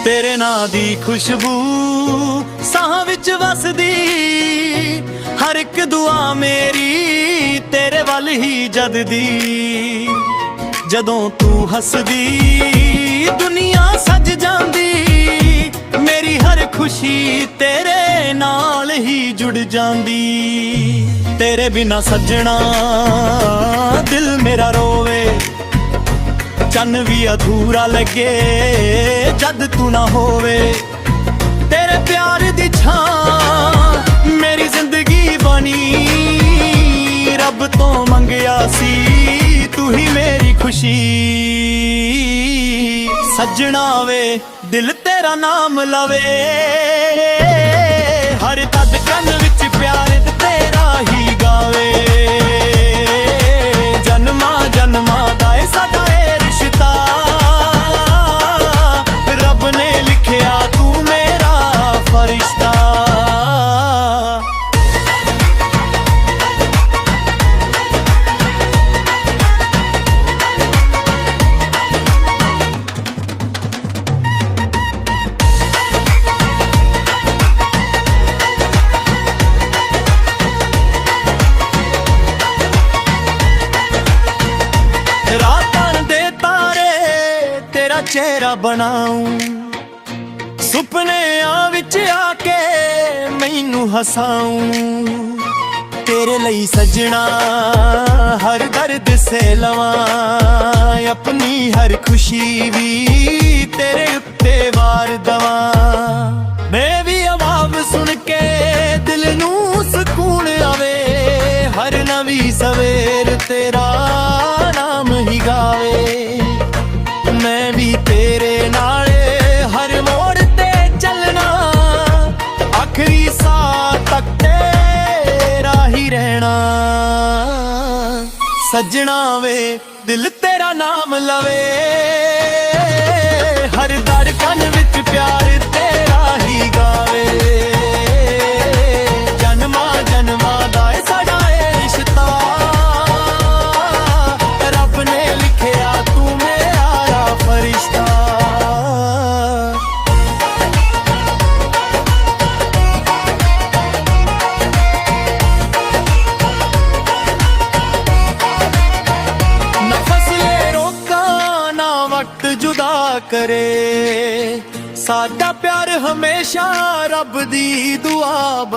तेरे नां दी खुशबू साह विच वसदी, हर एक दुआ मेरी तेरे वल ही जददी। जदों तू हसदी दुनिया सज जांदी, मेरी हर खुशी तेरे नाल ही जुड़ जांदी। तेरे बिना सजना दिल मेरा रोवे, चन्न भी अधूरा लगे जद तू ना होवे। तेरे प्यार दी छां मेरी जिंदगी बनी, रब तो मंगया सी तू ही मेरी खुशी। सजना वे दिल तेरा नाम लवे, हर धड़कन विच प्यार तेरा ही गावे। जन्मा जन्मा दा साडा रिश्ता, रब ने लिखिया तू मेरा फरिश्ता। चेहरा बनाऊं सुपने विच आके मैनू हसाऊं। तेरे लई सजना हर दर्द से लवां, अपनी हर खुशी भी तेरे उत्ते वार दवां। मैं भी आवाज़ सुन के दिल नू सुकून आवे, हर नवी सवेर तेरा नाम ही गावे। मैं भी तेरे नाले हर मोड़ ते चलना, आखिरी साह तक तेरा ही रहना। सजना वे दिल तेरा नाम लवे, हर धड़कन विच प्यार तेरा ही गावे। जन्मा जन्मा दा साडा रिश्ता, रब ने लिखिया तू मेरा फरिश्ता। नफस ये रोका ना वक्त जुदा करे, साडा प्यार हमेशा रब दी दुआ।